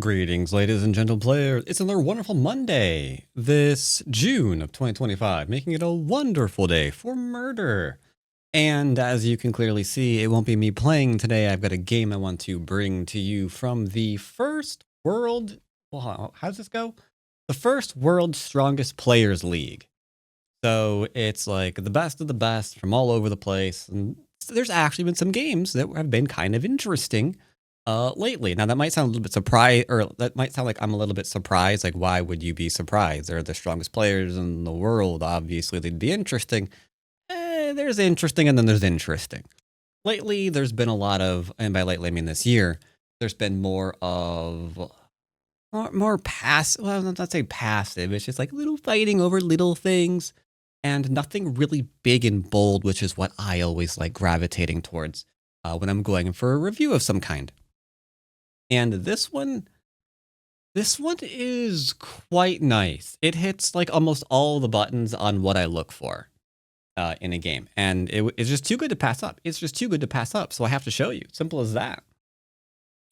Greetings, ladies and gentle players. It's another wonderful Monday, this June of 2025, making it a wonderful day for murder. And as you can clearly see, it won't be me playing today. I've got a game I want to bring to you from the first world. Well, how does this go? The first World's Strongest Players League. So it's like the best of the best from all over the place. And there's actually been some games that have been kind of interesting lately. Now that might sound a little bit surprised, or that might sound like I'm a little bit surprised. Like, why would you be surprised? They're the strongest players in the world. Obviously, they'd be interesting. There's interesting and then there's interesting. Lately, there's been a lot of, and by lately I mean this year, there's been more of more passive. Well, not say passive. It's just like little fighting over little things, and nothing really big and bold, which is what I always like gravitating towards when I'm going for a review of some kind. And this one is quite nice. It hits like almost all the buttons on what I look for in a game, and it's just too good to pass up. It's just too good to pass up, so I have to show you. Simple as that.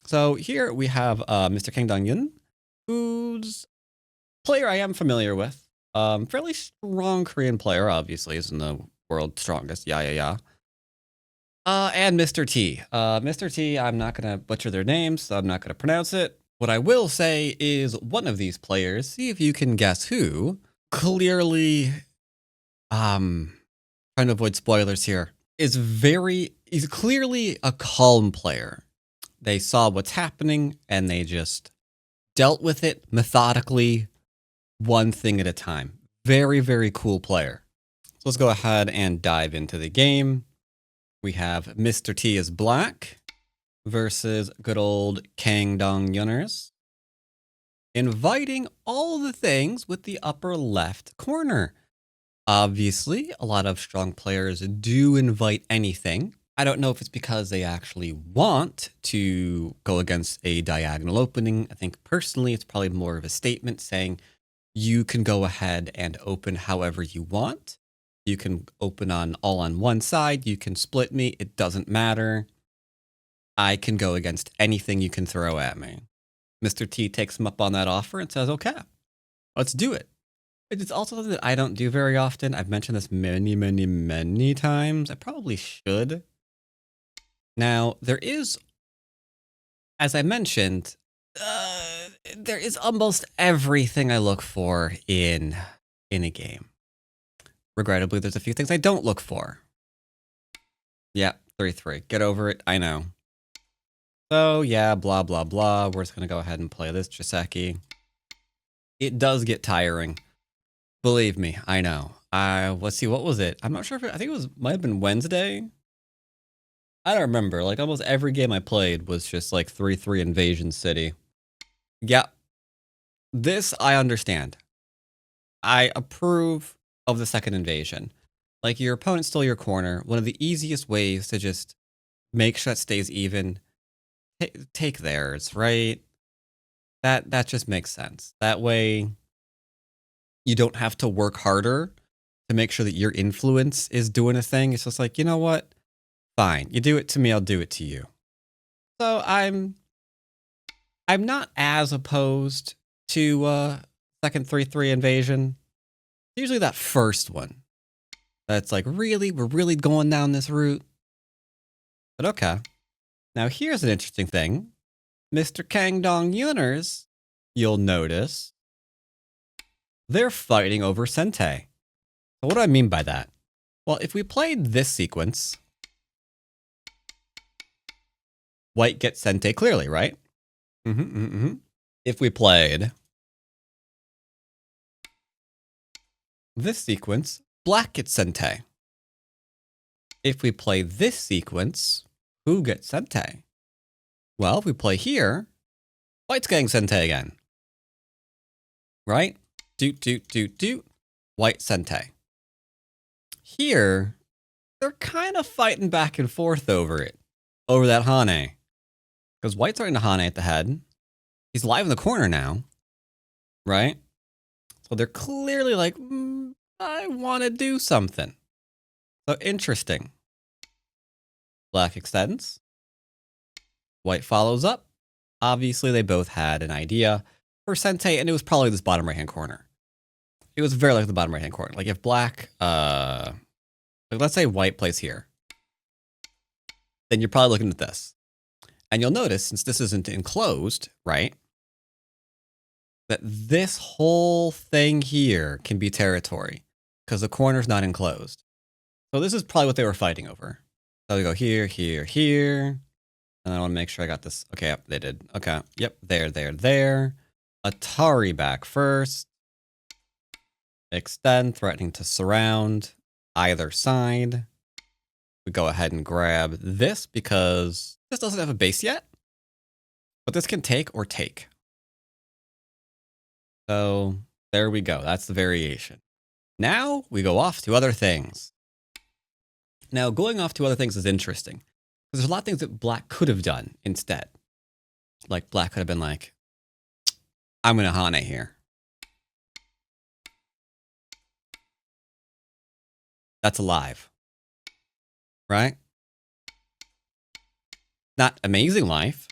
So here we have Mr. Kang Dong-yun, who's player I am familiar with. Fairly strong Korean player, obviously, is in the world's strongest. Yeah. And Mr. T. Mr. T, I'm not going to butcher their names, so I'm not going to pronounce it. What I will say is one of these players, see if you can guess who, clearly, trying to avoid spoilers here, he's clearly a calm player. They saw what's happening and they just dealt with it methodically, one thing at a time. Very, very cool player. So let's go ahead and dive into the game. We have Mr. T is black versus good old Kang Dong-yunners, inviting all the things with the upper left corner. Obviously, a lot of strong players do invite anything. I don't know if it's because they actually want to go against a diagonal opening. I think personally it's probably more of a statement saying you can go ahead and open however you want. You can open all on one side. You can split me. It doesn't matter. I can go against anything you can throw at me. Mr. T takes him up on that offer and says, okay, let's do it. It's also something that I don't do very often. I've mentioned this many times. I probably should. Now, there is, as I mentioned, there is almost everything I look for in a game. Regrettably, there's a few things I don't look for. Yeah, 3-3. Get over it. I know. So, yeah, blah, blah, blah. We're just going to go ahead and play this Chiseki. It does get tiring. Believe me, I know. Let's see, what was it? I'm not sure if I think it might have been Wednesday. I don't remember. Like, almost every game I played was just like 3-3 Invasion City. Yeah. This, I understand. I approve of the second invasion. Like, your opponent's still your corner. One of the easiest ways to just make sure that stays even, take theirs, right? That just makes sense. That way, you don't have to work harder to make sure that your influence is doing a thing. It's just like, you know what? Fine. You do it to me, I'll do it to you. So I'm not as opposed to second 3-3 invasion. Usually that first one. That's like, really? We're really going down this route? But okay. Now here's an interesting thing. Mr. Kang Dong-yunners, you'll notice, they're fighting over Sente. So what do I mean by that? Well, if we played this sequence, white gets Sente clearly, right? If we played this sequence, black gets Sente. If we play this sequence, who gets Sente? Well, if we play here, white's getting Sente again. Right? Doot. White Sente. Here, they're kind of fighting back and forth over it. Over that Hane. Because white's starting to Hane at the head. He's live in the corner now. Right? So they're clearly like, I want to do something. So interesting. Black extends. White follows up. Obviously, they both had an idea for Sente, and it was probably this bottom right-hand corner. It was very like the bottom right-hand corner. Like if black, like let's say white plays here, then you're probably looking at this. And you'll notice, since this isn't enclosed, right, that this whole thing here can be territory because the corner's not enclosed. So this is probably what they were fighting over. So we go here, here, here. And I want to make sure I got this. Okay, yep, they did. Okay, yep, there. Atari back first. Extend, threatening to surround either side. We go ahead and grab this because this doesn't have a base yet. But this can take or take. So there we go. That's the variation. Now we go off to other things. Now going off to other things is interesting because there's a lot of things that black could have done instead. Like black could have been like, I'm going to Hane here. That's alive. Right? Not amazing life,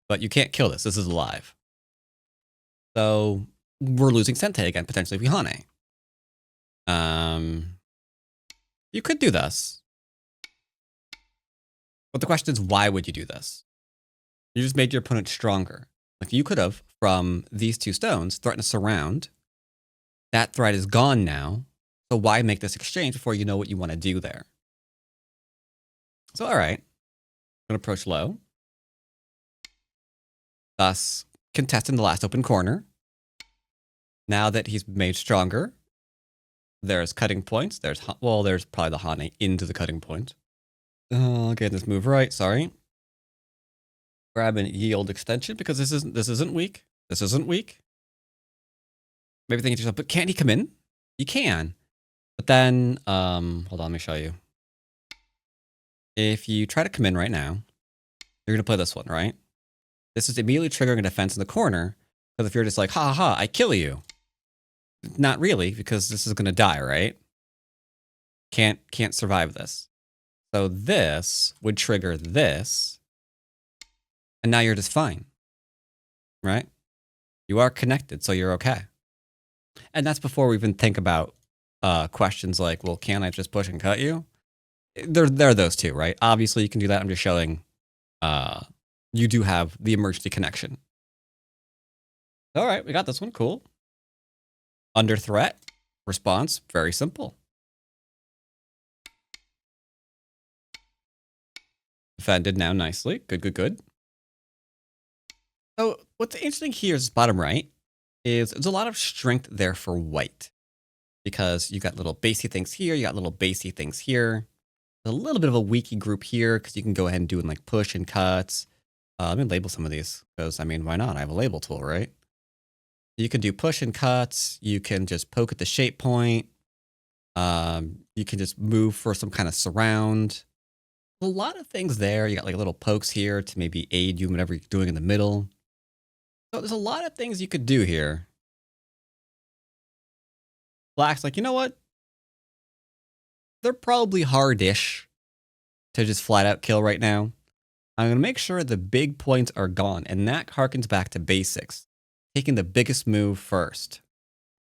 but you can't kill this. This is alive. So we're losing Sente again, potentially if we Hane. You could do this. But the question is, why would you do this? You just made your opponent stronger. Like you could have, from these two stones, threatened to surround. That threat is gone now. So why make this exchange before you know what you want to do there? So, all right. I'm going to approach low. Thus, contesting the last open corner. Now that he's made stronger, there's cutting points. There's probably the Hane into the cutting point. Okay, let's move right. Sorry. Grab an yield extension because this isn't weak. This isn't weak. Maybe thinking to yourself, but can't he come in? You can. But then, hold on, let me show you. If you try to come in right now, you're going to play this one, right? This is immediately triggering a defense in the corner. Because if you're just like, ha ha, I kill you. Not really, because this is going to die, right? Can't survive this. So this would trigger this. And now you're just fine. Right? You are connected, so you're okay. And that's before we even think about questions like, well, can I just push and cut you? There are those two, right? Obviously, you can do that. I'm just showing you do have the emergency connection. All right, we got this one. Cool. Under threat. Response, very simple. Defended now nicely. Good. So what's interesting here is bottom right is there's a lot of strength there for white. Because you got little basey things here, you got little basey things here. There's a little bit of a weaky group here because you can go ahead and do like push and cuts. Let me label some of these because, I mean, why not? I have a label tool, right? You can do push and cuts. You can just poke at the shape point. You can just move for some kind of surround. A lot of things there. You got like little pokes here to maybe aid you in whatever you're doing in the middle. So there's a lot of things you could do here. Black's like, you know what? They're probably hard-ish to just flat out kill right now. I'm going to make sure the big points are gone, and that harkens back to basics. Taking the biggest move first.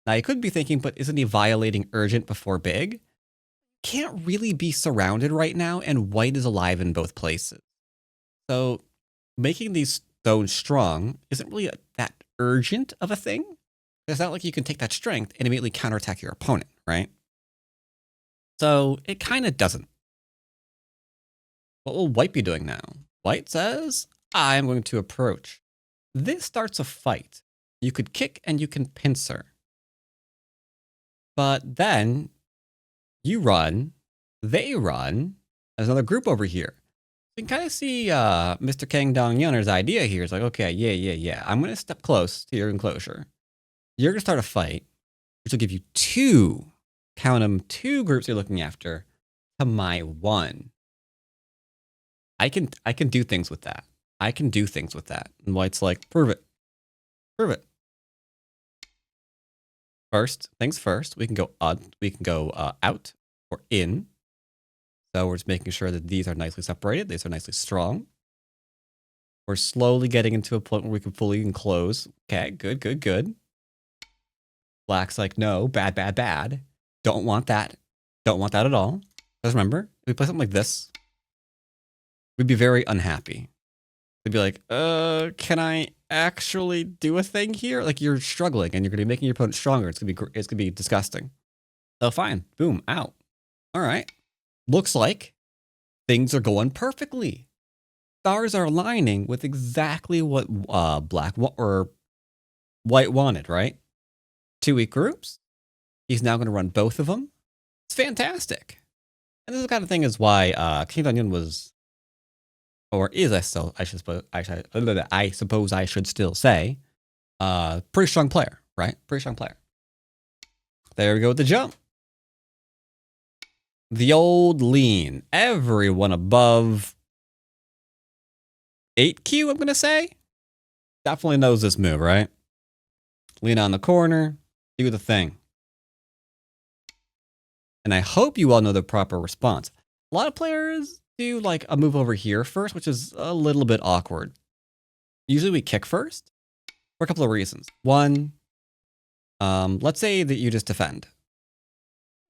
Now, you could be thinking, but isn't he violating urgent before big? Can't really be surrounded right now, and white is alive in both places. So, making these stones strong isn't really that urgent of a thing. It's not like you can take that strength and immediately counterattack your opponent, right? So, it kind of doesn't. What will white be doing now? White says, I'm going to approach. This starts a fight. You could kick and you can pincer. But then you run, they run. There's another group over here. You can kind of see Mr. Kang Dong Yunner's idea here. It's like, okay, yeah. I'm going to step close to your enclosure. You're going to start a fight, which will give you two, count them, two groups you're looking after to my one. I can do things with that. And white's like, prove it. First things first, we can go out or in. So we're just making sure that these are nicely separated. These are nicely strong. We're slowly getting into a point where we can fully enclose. Okay, good, good, good. Black's like, no, bad, bad, bad. Don't want that. Don't want that at all. Because remember, if we play something like this, we'd be very unhappy. They'd be like, can I actually do a thing here? Like, you're struggling and you're going to be making your opponent stronger. It's going to be disgusting. So fine. Boom. Out. All right. Looks like things are going perfectly. Stars are aligning with exactly what black or white wanted, right? 2 weak groups. He's now going to run both of them. It's fantastic. And this is the kind of thing is why King Onion was, or is, I suppose I should still say, pretty strong player, right? Pretty strong player. There we go with the jump. The old lean. Everyone above 8Q, I'm going to say, definitely knows this move, right? Lean on the corner, do the thing. And I hope you all know the proper response. A lot of players do like a move over here first, which is a little bit awkward. Usually we kick first for a couple of reasons. One, let's say that you just defend.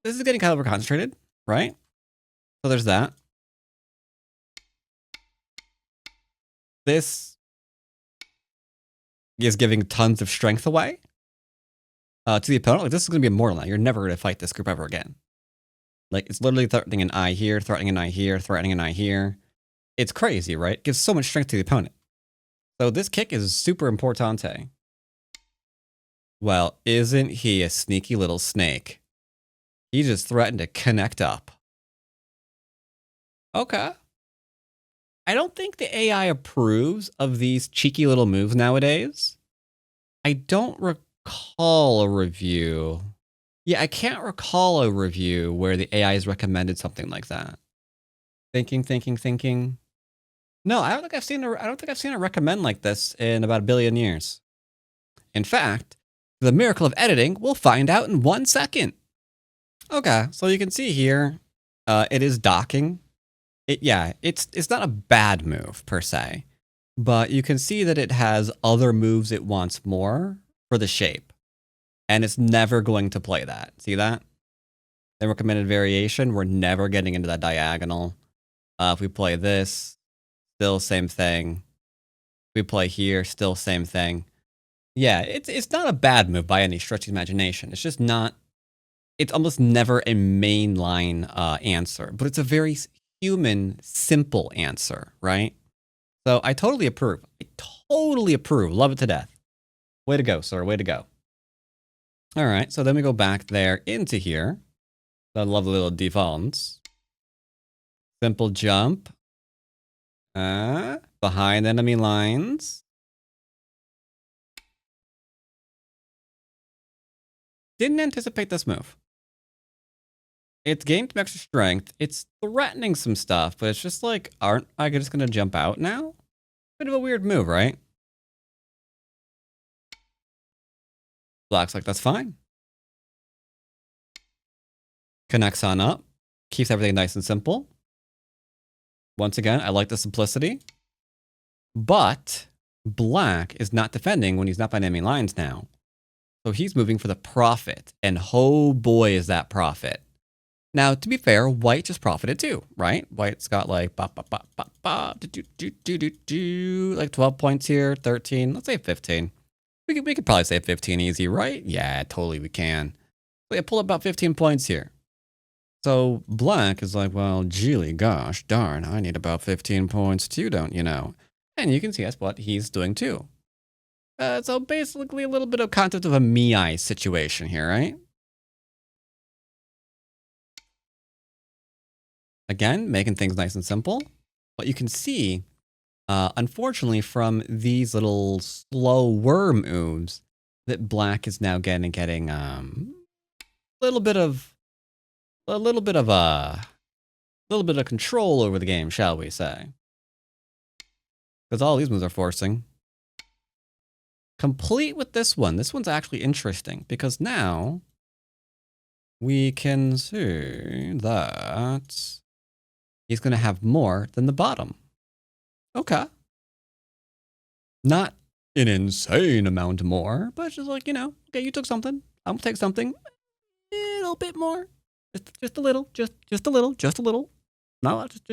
This is getting kind of over concentrated, right? So there's that. This is giving tons of strength away to the opponent. Like, this is going to be a mortal now. You're never going to fight this group ever again. Like, it's literally threatening an eye here, threatening an eye here, threatening an eye here. It's crazy, right? It gives so much strength to the opponent. So this kick is super importante. Well, isn't he a sneaky little snake? He just threatened to connect up. Okay. I don't think the AI approves of these cheeky little moves nowadays. I don't recall a review. Yeah, I can't recall a review where the AI has recommended something like that. Thinking. No, I don't think I've seen a recommend like this in about 1 billion years. In fact, the miracle of editing, we'll find out in 1 second. Okay, so you can see here, it is docking. It's not a bad move per se, but you can see that it has other moves it wants more for the shape, and it's never going to play that. See that? The recommended variation, we're never getting into that diagonal. If we play this, still same thing. If we play here, still same thing. Yeah, it's not a bad move by any stretch of the imagination. It's just not. It's almost never a mainline answer, but it's a very human, simple answer, right? So I totally approve. I totally approve. Love it to death. Way to go, sir. Way to go. All right, so then we go back there into here. That lovely little defaults. Simple jump. Behind enemy lines. Didn't anticipate this move. It's gained some extra strength. It's threatening some stuff, but it's just like, aren't I just going to jump out now? Bit of a weird move, right? Black's like, that's fine. Connects on up. Keeps everything nice and simple. Once again, I like the simplicity. But black is not defending when he's not by enemy lines now. So he's moving for the profit. And oh boy, is that profit. Now, to be fair, white just profited too, right? White's got like like 12 points here, 13. Let's say 15. We could probably say 15 easy, right? Yeah, totally we can. So yeah, pull up about 15 points here. So black is like, well, geely, gosh, darn, I need about 15 points too, don't you know? And you can see that's what he's doing too. So basically a little bit of concept of a me-I situation here, right? Again, making things nice and simple. But you can see, unfortunately, from these little slower moves, that black is now getting a little bit of control over the game, shall we say? Because all these moves are forcing. Complete with this one. This one's actually interesting because now we can see that he's going to have more than the bottom. Okay. Not an insane amount more, but just like, you know, okay, you took something. I'm gonna take something a little bit more. Just a little, just a little, just a little. No, just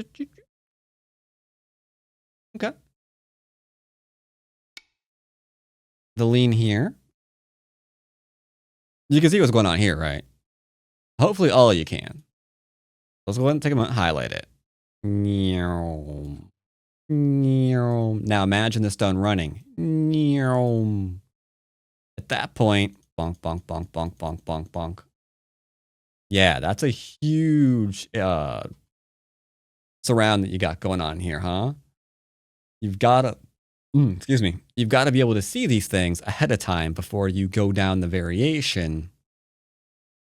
okay. The lean here. You can see what's going on here, right? Hopefully all you can. Let's go ahead and take a moment, highlight it. Now imagine the stone running. At that point, bonk, bonk, bonk, bonk, bonk, bonk, bonk. Yeah, that's a huge surround that you got going on here, huh? You've got to, excuse me, you've got to be able to see these things ahead of time before you go down the variation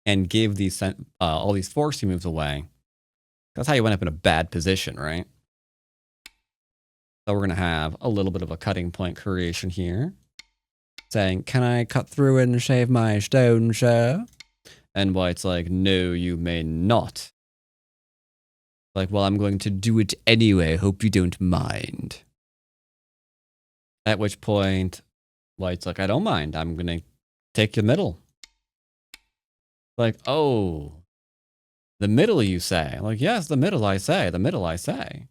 and give these all these forcey moves away. That's how you end up in a bad position, right? So we're going to have a little bit of a cutting point creation here. Saying, can I cut through and shave my stone, sir? And White's like, no, you may not. Like, well, I'm going to do it anyway. Hope you don't mind. At which point, White's like, I don't mind. I'm going to take the middle. Like, oh, the middle, you say? Like, yes, the middle, I say. The middle, I say.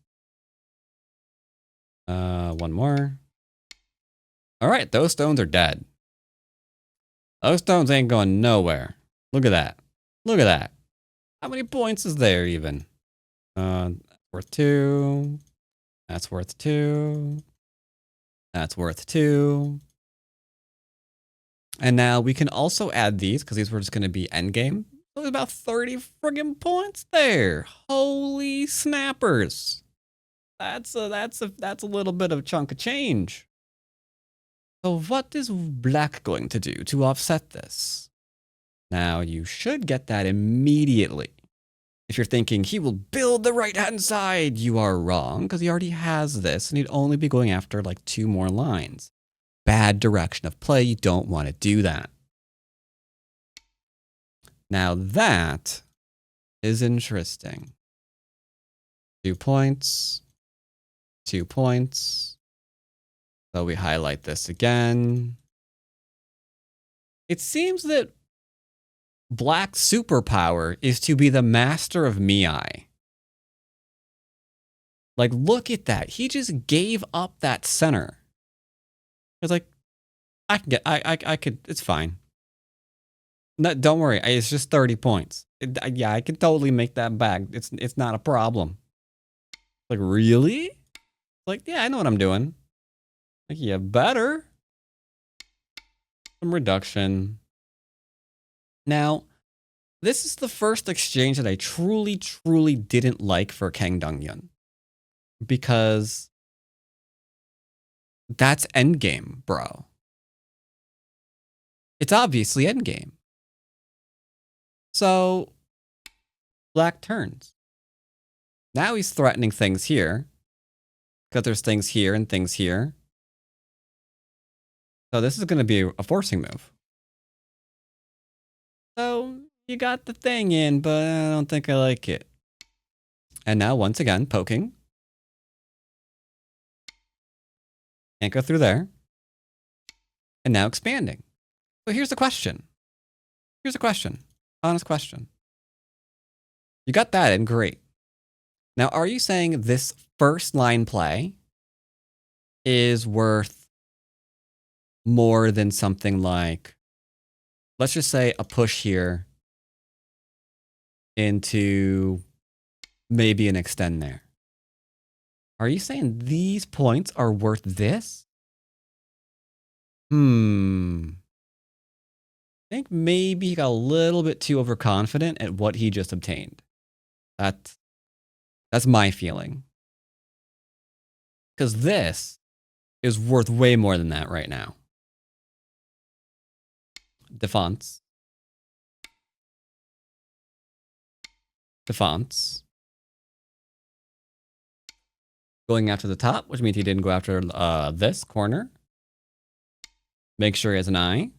One more. All right, those stones are dead. Those stones ain't going nowhere. Look at that. Look at that. How many points is there even? Worth 2. That's worth 2. That's worth 2. And now we can also add these because these were just going to be endgame. So there's about 30 friggin' points there. Holy snappers. That's a little bit of a chunk of change. So what is black going to do to offset this? Now you should get that immediately. If you're thinking he will build the right-hand side, you are wrong because he already has this and he'd only be going after like 2 more lines. Bad direction of play. You don't want to do that. Now that is interesting. 2 points. 2 points. So we highlight this again. It seems that Black's superpower is to be the master of Miai. Like, look at that. He just gave up that center. It's like, I can get, I could, it's fine. No, don't worry. It's just 30 points. Yeah, I can totally make that back. It's not a problem. Like, really? Like, yeah, I know what I'm doing. Like, yeah, better. Some reduction. Now, this is the first exchange that I truly, truly didn't like for Kang Dong-yun. Because that's endgame, bro. It's obviously endgame. So, Black turns. Now he's threatening things here. Because there's things here and things here. So this is going to be a forcing move. So you got the thing in, but I don't think I like it. And now once again, poking. Can't go through there. And now expanding. So here's the question. Here's a question. Honest question. You got that in, great. Now, are you saying this first line play is worth more than something like, let's just say a push here into maybe an extend there? Are you saying these points are worth this? I think maybe he got a little bit too overconfident at what he just obtained. That's my feeling. Because this is worth way more than that right now. Defense. Defense. Going after the top, which means he didn't go after this corner. Make sure he has an eye.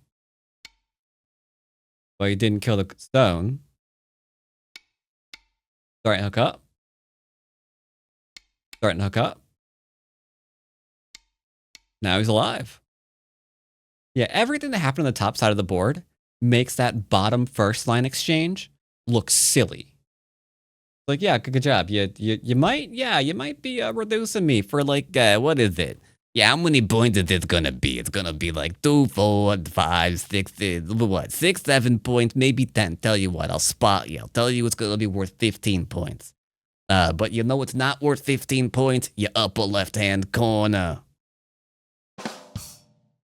But he didn't kill the stone. Starting to hook up. Starting to hook up. Now he's alive. Yeah, everything that happened on the top side of the board makes that bottom first line exchange look silly. Like, yeah, good job. You might be reducing me for like, what is it? Yeah, how many points is it gonna be? It's gonna be like 2, 4, 5, 6, 6, 7 points, maybe 10. Tell you what, I'll spot you. I'll tell you it's gonna be worth 15 points. But you know it's not worth 15 points? Your upper left-hand corner.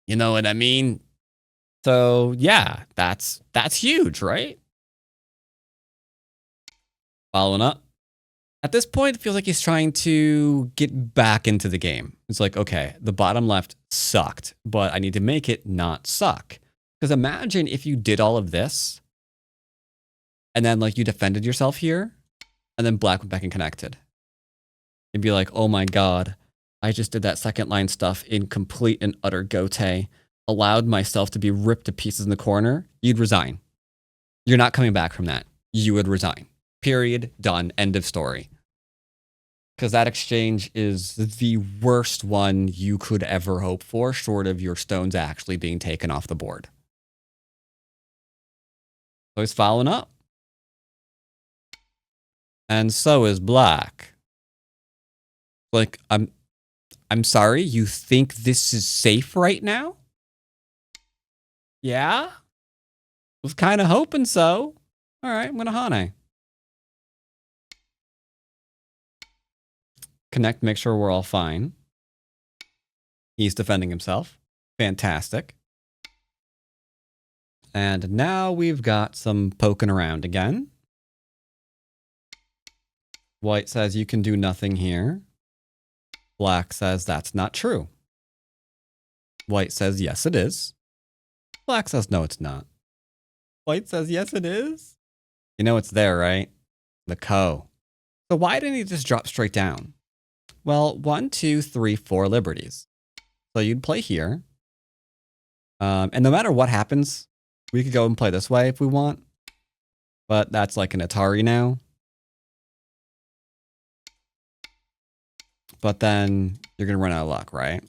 You know what I mean? So yeah, that's huge, right? Following up. At this point, it feels like he's trying to get back into the game. It's like, okay, the bottom left sucked, but I need to make it not suck. Because imagine if you did all of this, and then like you defended yourself here, and then black went back and connected. You'd be like, oh my god, I just did that second line stuff in complete and utter gote, allowed myself to be ripped to pieces in the corner. You'd resign. You're not coming back from that. You would resign. Period. Done. End of story. Because that exchange is the worst one you could ever hope for, short of your stones actually being taken off the board. So he's following up. And so is black. Like, I'm sorry, you think this is safe right now? Yeah? Was kind of hoping so. All right, I'm gonna Hane. Connect, make sure we're all fine. He's defending himself. Fantastic. And now we've got some poking around again. White says you can do nothing here. Black says that's not true. White says yes, it is. Black says no, it's not. White says yes, it is. You know it's there, right? The co. So why didn't he just drop straight down? Well, 1, 2, 3, 4 liberties. So you'd play here. And no matter what happens, we could go and play this way if we want. But that's like an Atari now. But then you're going to run out of luck, right?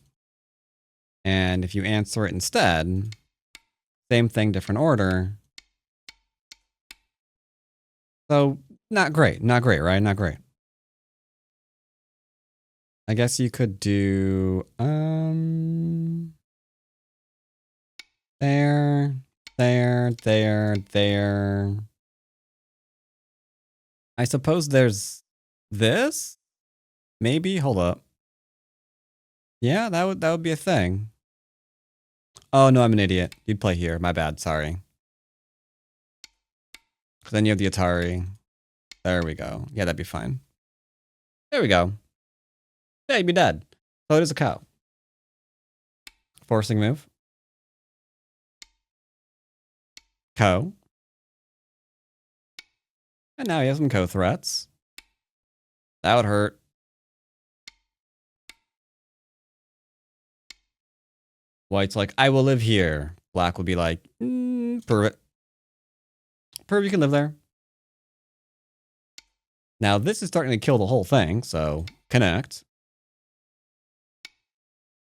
And if you answer it instead, same thing, different order. So not great, right? Not great. I guess you could do there. I suppose there's this? Maybe, hold up. Yeah, that would be a thing. Oh no, I'm an idiot. You'd play here. My bad, sorry. Then you have the Atari. There we go. Yeah, that'd be fine. There we go. Yeah, you'd be dead. So it is a cow. Forcing move. Co. And now he has some co-threats. That would hurt. White's like, I will live here. Black will be like, prove it. Prove you can live there. Now this is starting to kill the whole thing, so connect.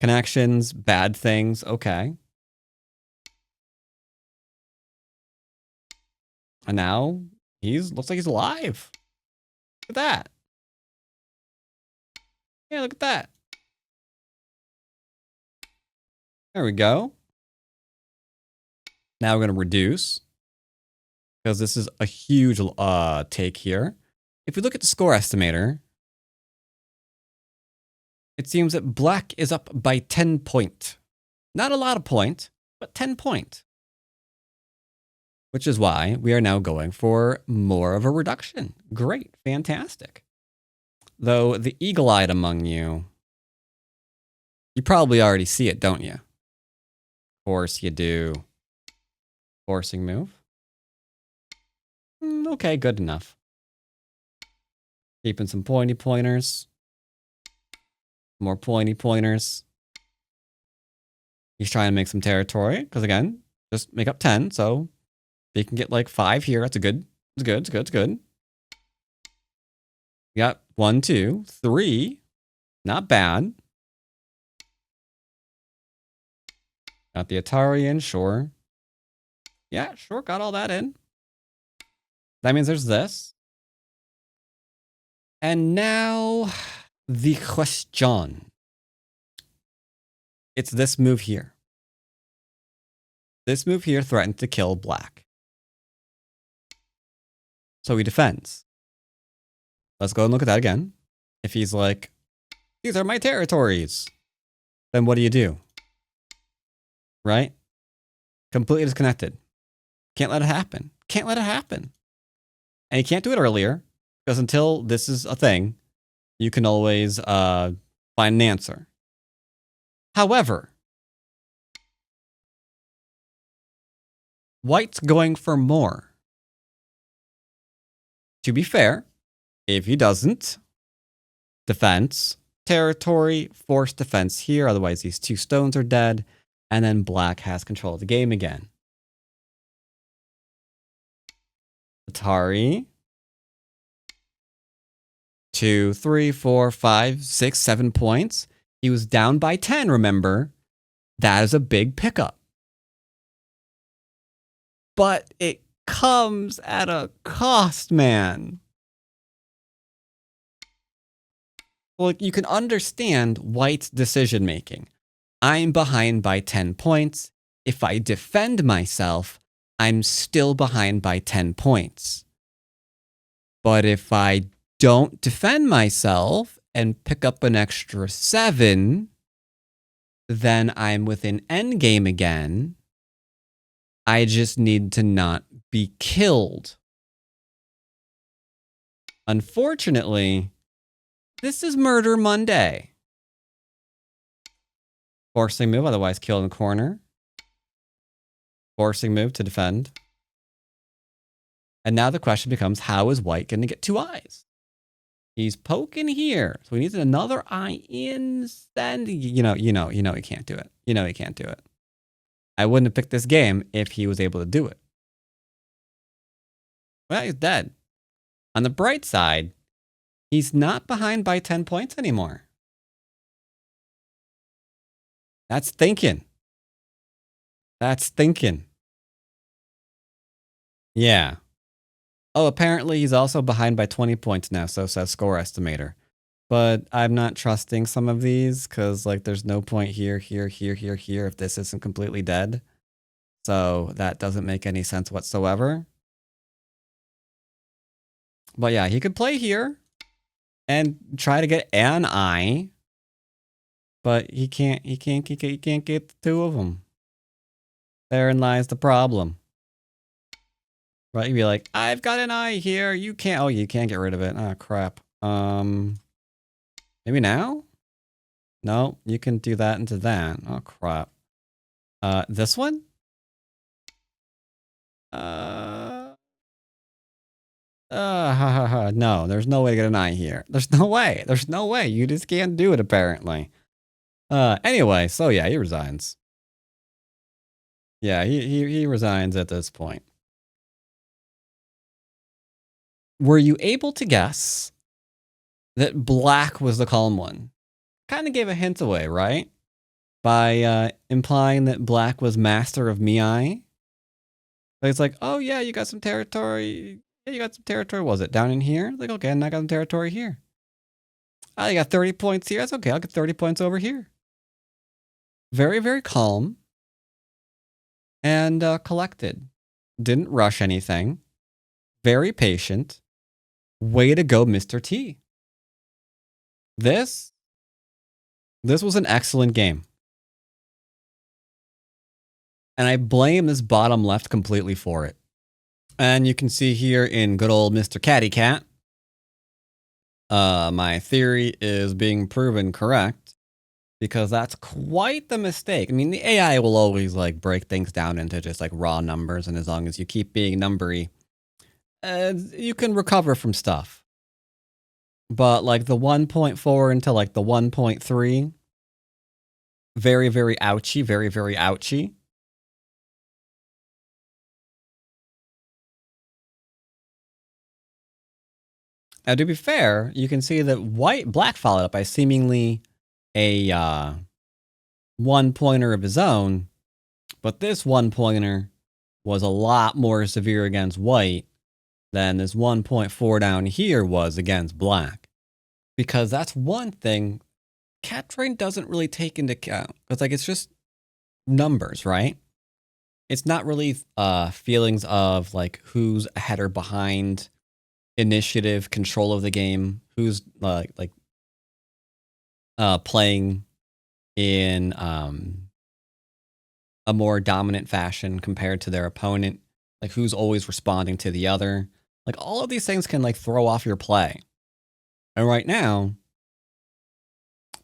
Connections, bad things, okay. And now looks like he's alive. Look at that. Yeah, look at that. There we go. Now we're going to reduce, because this is a huge take here. If we look at the score estimator, it seems that black is up by 10 point. Not a lot of point, but 10 point. Which is why we are now going for more of a reduction. Great, fantastic. Though the eagle-eyed among you, you probably already see it, don't you? Of course you do. Forcing move. Okay, good enough. Keeping some pointy pointers. More pointy pointers. He's trying to make some territory, because again, just make up 10, so he can get like 5 here. That's good. It's good. We got 1, 2, 3. Not bad. Got the Atari in, sure. Yeah, sure, got all that in. That means there's this. And now the question. It's this move here. This move here threatened to kill black. So he defends. Let's go and look at that again. If he's like, these are my territories, then what do? Right? Completely disconnected. Can't let it happen. Can't let it happen. And you can't do it earlier, because until this is a thing, you can always find an answer. However, white's going for more. To be fair, if he doesn't, defense, territory, force defense here, otherwise these two stones are dead, and then black has control of the game again. Atari. 2, 3, 4, 5, 6, 7 points. He was down by 10, remember? That is a big pickup. But it comes at a cost, man. Well, you can understand white's decision making. I'm behind by 10 points. If I defend myself, I'm still behind by 10 points. But if I don't defend myself and pick up an extra 7, then I'm within endgame again. I just need to not be killed. Unfortunately, this is Murder Monday. Forcing move, otherwise kill in the corner. Forcing move to defend. And now the question becomes, how is white going to get 2 eyes? He's poking here. So he needs another eye in. Then you know he can't do it. You know he can't do it. I wouldn't have picked this game if he was able to do it. Well, he's dead. On the bright side, he's not behind by 10 points anymore. That's thinking. That's thinking. Yeah. Oh, apparently he's also behind by 20 points now, so says score estimator. But I'm not trusting some of these because, like, there's no point here if this isn't completely dead. So that doesn't make any sense whatsoever. But yeah, he could play here and try to get an eye, but he can't get the 2 of them. Therein lies the problem. Right? You'd be like, I've got an eye here. You can't. Oh, you can't get rid of it. Ah, crap. Maybe now? No, you can do that into that. Oh, crap. This one? No, there's no way to get an eye here. There's no way. There's no way. You just can't do it, apparently. Anyway, so yeah, he resigns. Yeah, he resigns at this point. Were you able to guess that black was the calm one? Kind of gave a hint away, right? By implying that black was master of Miai. But it's like, oh yeah, you got some territory. Yeah, you got some territory. Was it down in here? Like, okay, and I got some territory here. Oh, you got 30 points here. That's okay. I'll get 30 points over here. Very, very calm. And collected. Didn't rush anything. Very patient. Way to go, Mr. T. This was an excellent game. And I blame this bottom left completely for it. And you can see here in good old Mr. Catty Cat, my theory is being proven correct because that's quite the mistake. I mean, the AI will always like break things down into just like raw numbers. And as long as you keep being numbery, you can recover from stuff. But like the 1.4 into like the 1.3, very, very ouchy, very, very ouchy. Now, to be fair, you can see that black followed up by seemingly a 1-pointer of his own But this 1-pointer was a lot more severe against white than this 1.4 down here was against black. Because that's one thing cat train doesn't really take into account. It's like, it's just numbers, right? It's not really feelings of like who's ahead or behind, initiative, control of the game, who's playing in a more dominant fashion compared to their opponent, like who's always responding to the other. Like all of these things can like throw off your play. And right now,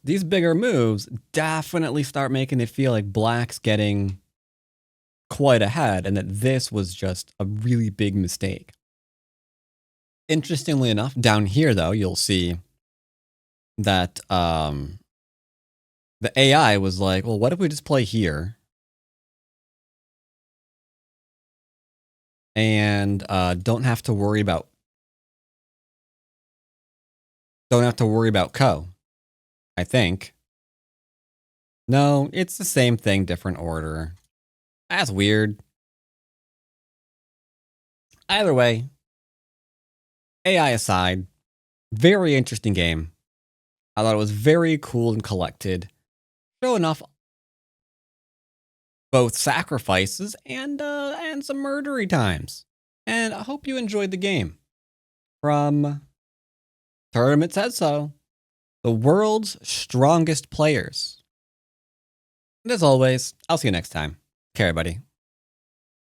these bigger moves definitely start making it feel like black's getting quite ahead and that this was just a really big mistake. Interestingly enough, down here though, you'll see that the AI was like, well, what if we just play here? And don't have to worry about Co, I think. No, it's the same thing, different order. That's weird. Either way, AI aside, very interesting game. I thought it was very cool and collected. Showing off both sacrifices and some murdery times. And I hope you enjoyed the game. From Tournament Said So, the world's strongest players. And as always, I'll see you next time. Okay, everybody.